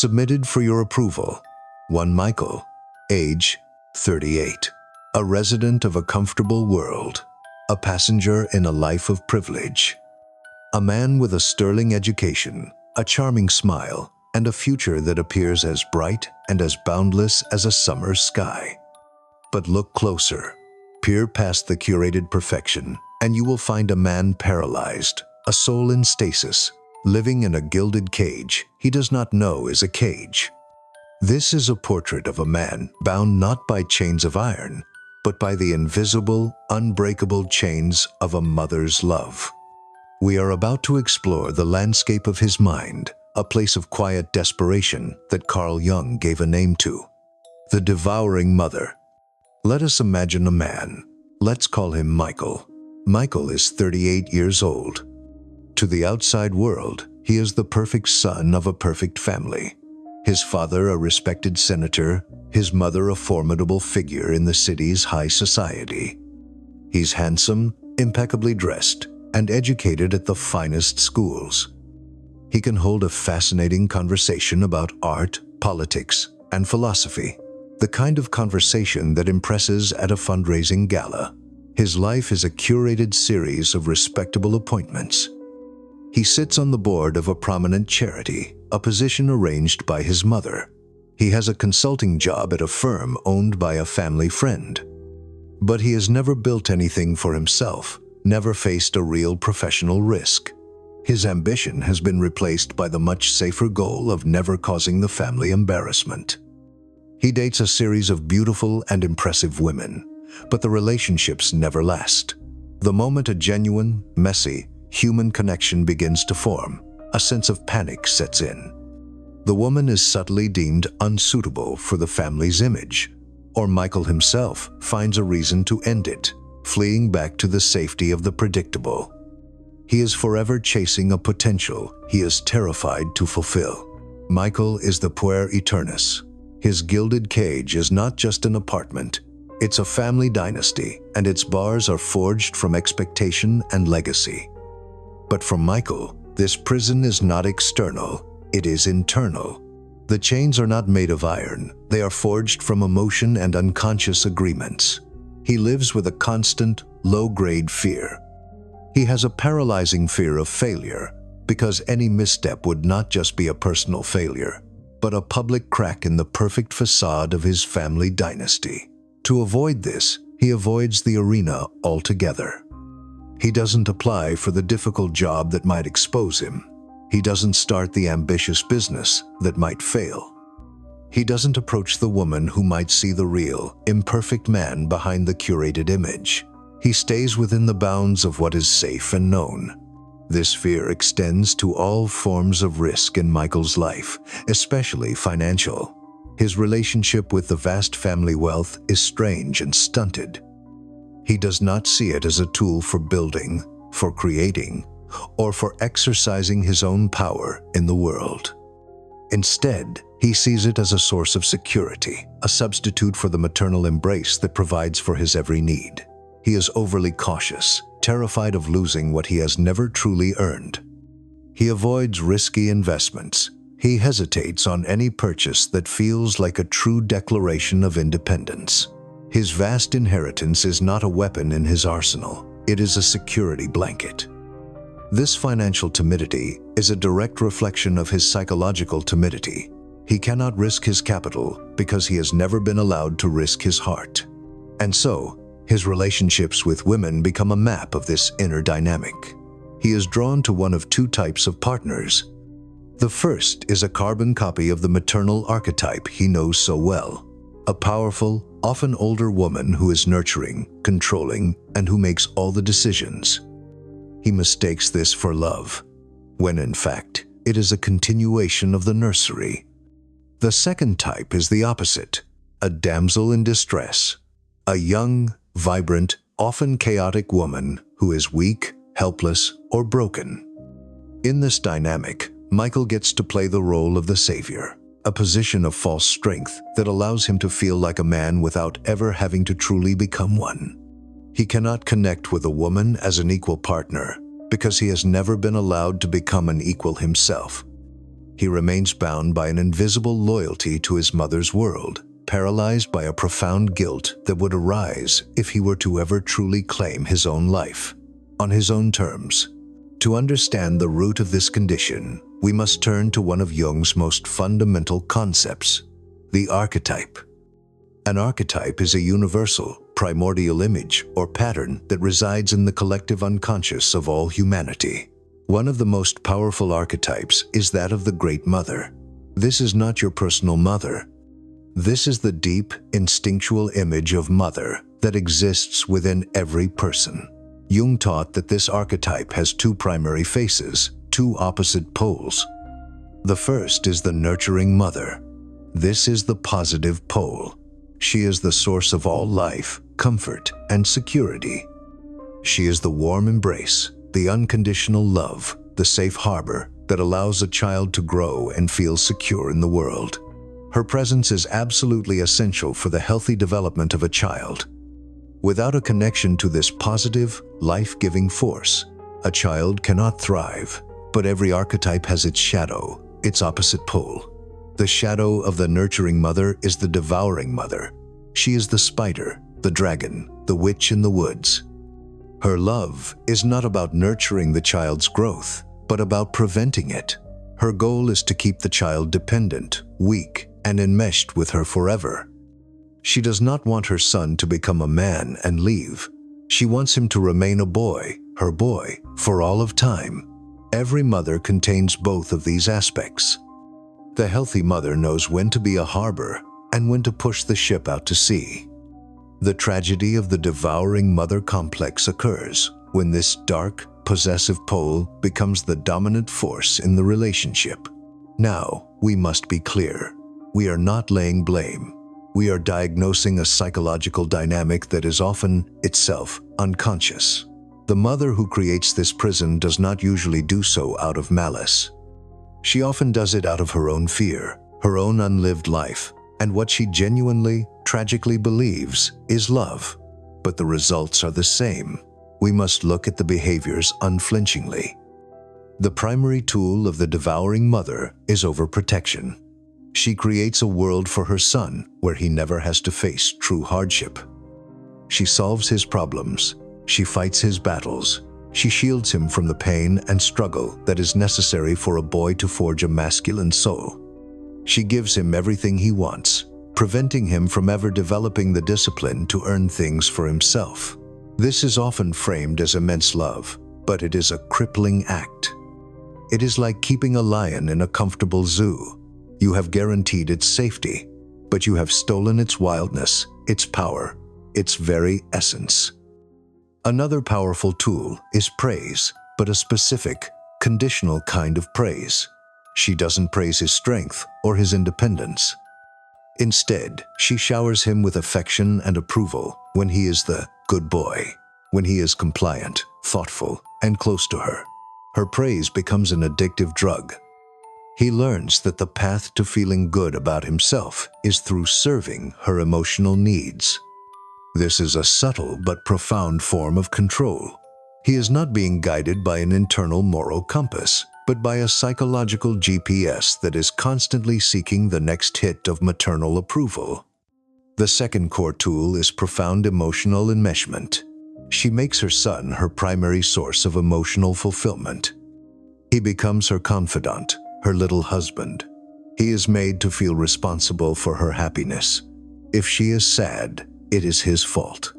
Submitted for your approval. 1 Michael, age 38, a resident of a comfortable world, a passenger in a life of privilege, a man with a sterling education, a charming smile, and a future that appears as bright and as boundless as a summer sky. But look closer, peer past the curated perfection, and you will find a man paralyzed, a soul in stasis, living in a gilded cage he does not know is a cage. This is a portrait of a man bound not by chains of iron, but by the invisible, unbreakable chains of a mother's love. We are about to explore the landscape of his mind, a place of quiet desperation that Carl Jung gave a name to, the Devouring Mother. Let us imagine a man. Let's call him Michael. Michael is 38 years old. To the outside world, he is the perfect son of a perfect family. His father a respected senator, his mother a formidable figure in the city's high society. He's handsome, impeccably dressed, and educated at the finest schools. He can hold a fascinating conversation about art, politics, and philosophy, the kind of conversation that impresses at a fundraising gala. His life is a curated series of respectable appointments. He sits on the board of a prominent charity, a position arranged by his mother. He has a consulting job at a firm owned by a family friend. But he has never built anything for himself, never faced a real professional risk. His ambition has been replaced by the much safer goal of never causing the family embarrassment. He dates a series of beautiful and impressive women, but the relationships never last. The moment a genuine, messy, human connection begins to form, a sense of panic sets in. The woman is subtly deemed unsuitable for the family's image, or Michael himself finds a reason to end it, fleeing back to the safety of the predictable. He is forever chasing a potential he is terrified to fulfill. Michael is the Puer Aeternus. His gilded cage is not just an apartment, it's a family dynasty, and its bars are forged from expectation and legacy. But for Michael, this prison is not external, it is internal. The chains are not made of iron, they are forged from emotion and unconscious agreements. He lives with a constant, low-grade fear. He has a paralyzing fear of failure, because any misstep would not just be a personal failure, but a public crack in the perfect facade of his family dynasty. To avoid this, he avoids the arena altogether. He doesn't apply for the difficult job that might expose him. He doesn't start the ambitious business that might fail. He doesn't approach the woman who might see the real, imperfect man behind the curated image. He stays within the bounds of what is safe and known. This fear extends to all forms of risk in Michael's life, especially financial. His relationship with the vast family wealth is strange and stunted. He does not see it as a tool for building, for creating, or for exercising his own power in the world. Instead, he sees it as a source of security, a substitute for the maternal embrace that provides for his every need. He is overly cautious, terrified of losing what he has never truly earned. He avoids risky investments. He hesitates on any purchase that feels like a true declaration of independence. His vast inheritance is not a weapon in his arsenal, it is a security blanket. This financial timidity is a direct reflection of his psychological timidity. He cannot risk his capital because he has never been allowed to risk his heart. And so, his relationships with women become a map of this inner dynamic. He is drawn to one of two types of partners. The first is a carbon copy of the maternal archetype he knows so well. A powerful, often older woman who is nurturing, controlling, and who makes all the decisions. He mistakes this for love, when in fact, it is a continuation of the nursery. The second type is the opposite, a damsel in distress, a young, vibrant, often chaotic woman who is weak, helpless, or broken. In this dynamic, Michael gets to play the role of the savior, a position of false strength that allows him to feel like a man without ever having to truly become one. He cannot connect with a woman as an equal partner because he has never been allowed to become an equal himself. He remains bound by an invisible loyalty to his mother's world, paralyzed by a profound guilt that would arise if he were to ever truly claim his own life, on his own terms. To understand the root of this condition, we must turn to one of Jung's most fundamental concepts, the archetype. An archetype is a universal, primordial image or pattern that resides in the collective unconscious of all humanity. One of the most powerful archetypes is that of the Great Mother. This is not your personal mother. This is the deep, instinctual image of mother that exists within every person. Jung taught that this archetype has two primary faces, two opposite poles. The first is the nurturing mother. This is the positive pole. She is the source of all life, comfort, and security. She is the warm embrace, the unconditional love, the safe harbor that allows a child to grow and feel secure in the world. Her presence is absolutely essential for the healthy development of a child. Without a connection to this positive, life-giving force, a child cannot thrive. But every archetype has its shadow, its opposite pole. The shadow of the nurturing mother is the devouring mother. She is the spider, the dragon, the witch in the woods. Her love is not about nurturing the child's growth, but about preventing it. Her goal is to keep the child dependent, weak, and enmeshed with her forever. She does not want her son to become a man and leave. She wants him to remain a boy, her boy, for all of time. Every mother contains both of these aspects. The healthy mother knows when to be a harbor and when to push the ship out to sea. The tragedy of the devouring mother complex occurs when this dark, possessive pole becomes the dominant force in the relationship. Now, we must be clear. We are not laying blame. We are diagnosing a psychological dynamic that is often, itself, unconscious. The mother who creates this prison does not usually do so out of malice. She often does it out of her own fear, her own unlived life, and what she genuinely, tragically believes is love. But the results are the same. We must look at the behaviors unflinchingly. The primary tool of the devouring mother is overprotection. She creates a world for her son where he never has to face true hardship. She solves his problems. She fights his battles. She shields him from the pain and struggle that is necessary for a boy to forge a masculine soul. She gives him everything he wants, preventing him from ever developing the discipline to earn things for himself. This is often framed as immense love, but it is a crippling act. It is like keeping a lion in a comfortable zoo. You have guaranteed its safety, but you have stolen its wildness, its power, its very essence. Another powerful tool is praise, but a specific, conditional kind of praise. She doesn't praise his strength or his independence. Instead, she showers him with affection and approval when he is the good boy, when he is compliant, thoughtful, and close to her. Her praise becomes an addictive drug. He learns that the path to feeling good about himself is through serving her emotional needs. This is a subtle but profound form of control. He is not being guided by an internal moral compass, but by a psychological GPS that is constantly seeking the next hit of maternal approval. The second core tool is profound emotional enmeshment. She makes her son her primary source of emotional fulfillment. He becomes her confidant, her little husband. He is made to feel responsible for her happiness. If she is sad, it is his fault.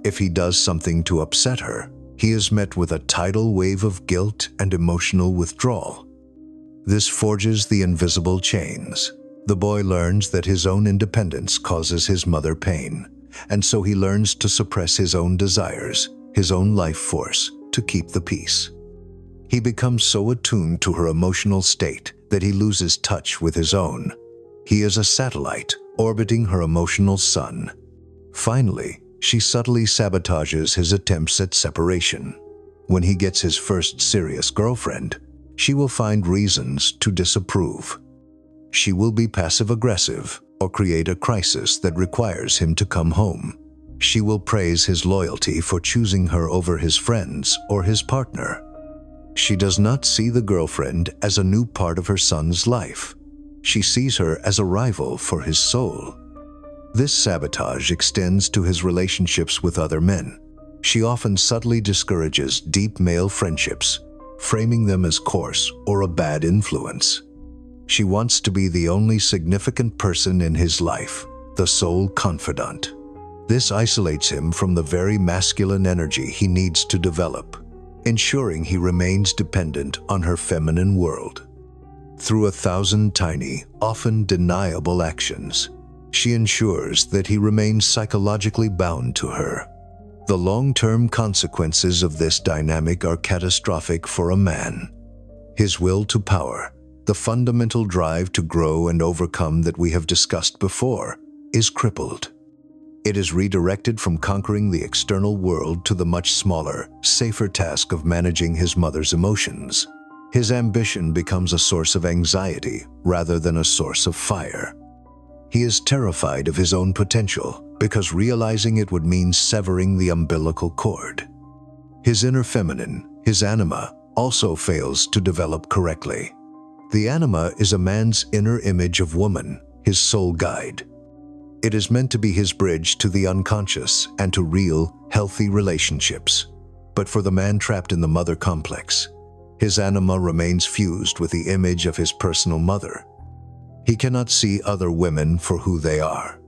If he does something to upset her, he is met with a tidal wave of guilt and emotional withdrawal. This forges the invisible chains. The boy learns that his own independence causes his mother pain, and so he learns to suppress his own desires, his own life force, to keep the peace. He becomes so attuned to her emotional state that he loses touch with his own. He is a satellite orbiting her emotional sun. Finally, she subtly sabotages his attempts at separation. When he gets his first serious girlfriend, she will find reasons to disapprove. She will be passive-aggressive or create a crisis that requires him to come home. She will praise his loyalty for choosing her over his friends or his partner. She does not see the girlfriend as a new part of her son's life. She sees her as a rival for his soul. This sabotage extends to his relationships with other men. She often subtly discourages deep male friendships, framing them as coarse or a bad influence. She wants to be the only significant person in his life, the sole confidant. This isolates him from the very masculine energy he needs to develop, ensuring he remains dependent on her feminine world. Through 1,000 tiny, often deniable actions, she ensures that he remains psychologically bound to her. The long-term consequences of this dynamic are catastrophic for a man. His will to power, the fundamental drive to grow and overcome that we have discussed before, is crippled. It is redirected from conquering the external world to the much smaller, safer task of managing his mother's emotions. His ambition becomes a source of anxiety rather than a source of fire. He is terrified of his own potential because realizing it would mean severing the umbilical cord. His inner feminine, his anima, also fails to develop correctly. The anima is a man's inner image of woman, his soul guide. It is meant to be his bridge to the unconscious and to real, healthy relationships. But for the man trapped in the mother complex, his anima remains fused with the image of his personal mother. He cannot see other women for who they are.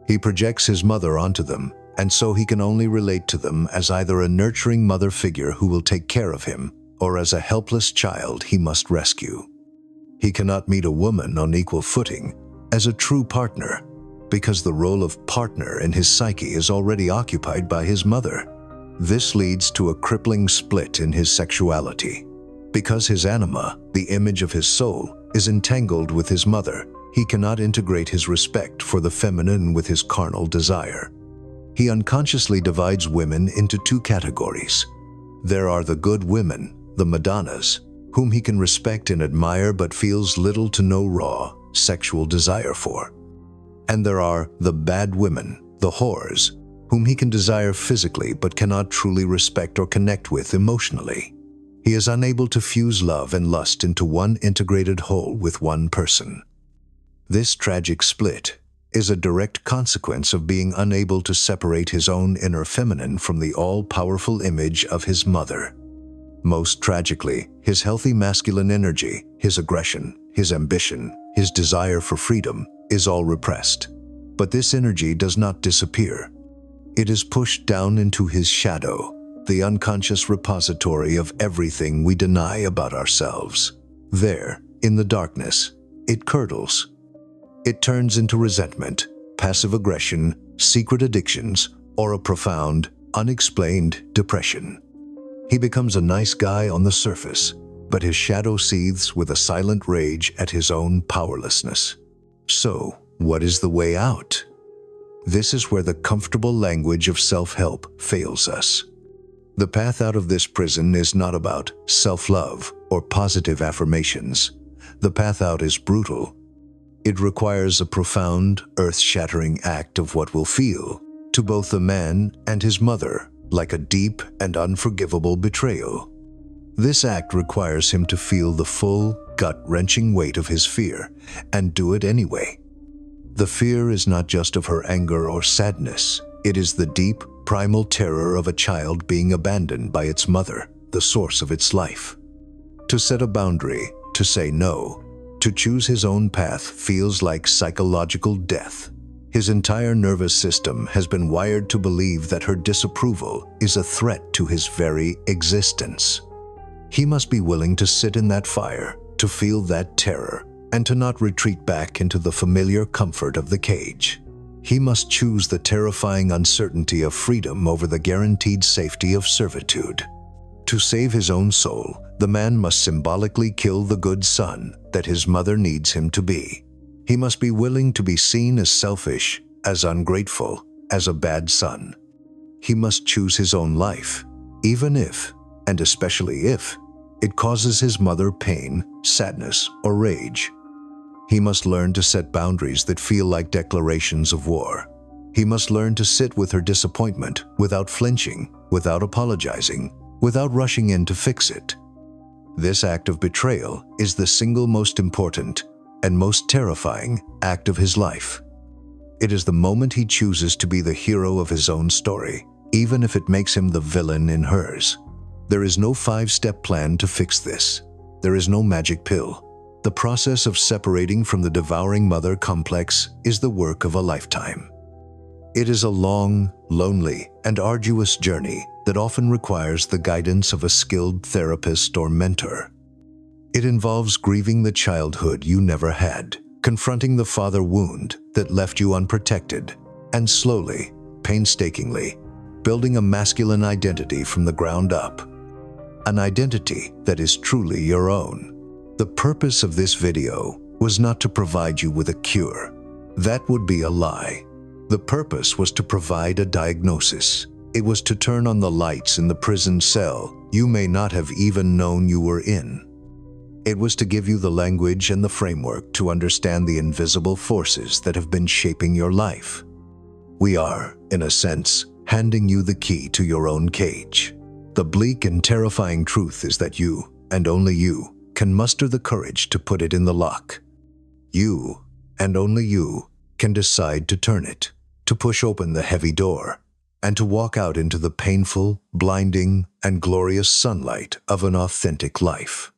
He projects his mother onto them, and so he can only relate to them as either a nurturing mother figure who will take care of him, or as a helpless child he must rescue. He cannot meet a woman on equal footing as a true partner, because the role of partner in his psyche is already occupied by his mother. This leads to a crippling split in his sexuality. Because his anima, the image of his soul, is entangled with his mother, he cannot integrate his respect for the feminine with his carnal desire. He unconsciously divides women into two categories. There are the good women, the Madonnas, whom he can respect and admire but feels little to no raw, sexual desire for. And there are the bad women, the whores, whom he can desire physically but cannot truly respect or connect with emotionally. He is unable to fuse love and lust into one integrated whole with one person. This tragic split is a direct consequence of being unable to separate his own inner feminine from the all-powerful image of his mother. Most tragically, his healthy masculine energy, his aggression, his ambition, his desire for freedom, is all repressed. But this energy does not disappear. It is pushed down into his shadow, the unconscious repository of everything we deny about ourselves. There, in the darkness, it curdles. It turns into resentment, passive aggression, secret addictions, or a profound, unexplained depression. He becomes a nice guy on the surface, but his shadow seethes with a silent rage at his own powerlessness. So, what is the way out? This is where the comfortable language of self-help fails us. The path out of this prison is not about self-love or positive affirmations. The path out is brutal. It requires a profound, earth-shattering act of what will feel, to both the man and his mother, like a deep and unforgivable betrayal. This act requires him to feel the full, gut-wrenching weight of his fear, and do it anyway. The fear is not just of her anger or sadness. It is the deep, primal terror of a child being abandoned by its mother, the source of its life. To set a boundary, to say no, to choose his own path feels like psychological death. His entire nervous system has been wired to believe that her disapproval is a threat to his very existence. He must be willing to sit in that fire, to feel that terror, and to not retreat back into the familiar comfort of the cage. He must choose the terrifying uncertainty of freedom over the guaranteed safety of servitude. To save his own soul, the man must symbolically kill the good son that his mother needs him to be. He must be willing to be seen as selfish, as ungrateful, as a bad son. He must choose his own life, even if, and especially if, it causes his mother pain, sadness, or rage. He must learn to set boundaries that feel like declarations of war. He must learn to sit with her disappointment without flinching, without apologizing, without rushing in to fix it. This act of betrayal is the single most important and most terrifying act of his life. It is the moment he chooses to be the hero of his own story, even if it makes him the villain in hers. There is no 5-step plan to fix this. There is no magic pill. The process of separating from the devouring mother complex is the work of a lifetime. It is a long, lonely, and arduous journey that often requires the guidance of a skilled therapist or mentor. It involves grieving the childhood you never had, confronting the father wound that left you unprotected, and slowly, painstakingly, building a masculine identity from the ground up. An identity that is truly your own. The purpose of this video was not to provide you with a cure. That would be a lie. The purpose was to provide a diagnosis. It was to turn on the lights in the prison cell you may not have even known you were in. It was to give you the language and the framework to understand the invisible forces that have been shaping your life. We are, in a sense, handing you the key to your own cage. The bleak and terrifying truth is that you, and only you, can muster the courage to put it in the lock. You, and only you, can decide to turn it, to push open the heavy door, and to walk out into the painful, blinding, and glorious sunlight of an authentic life.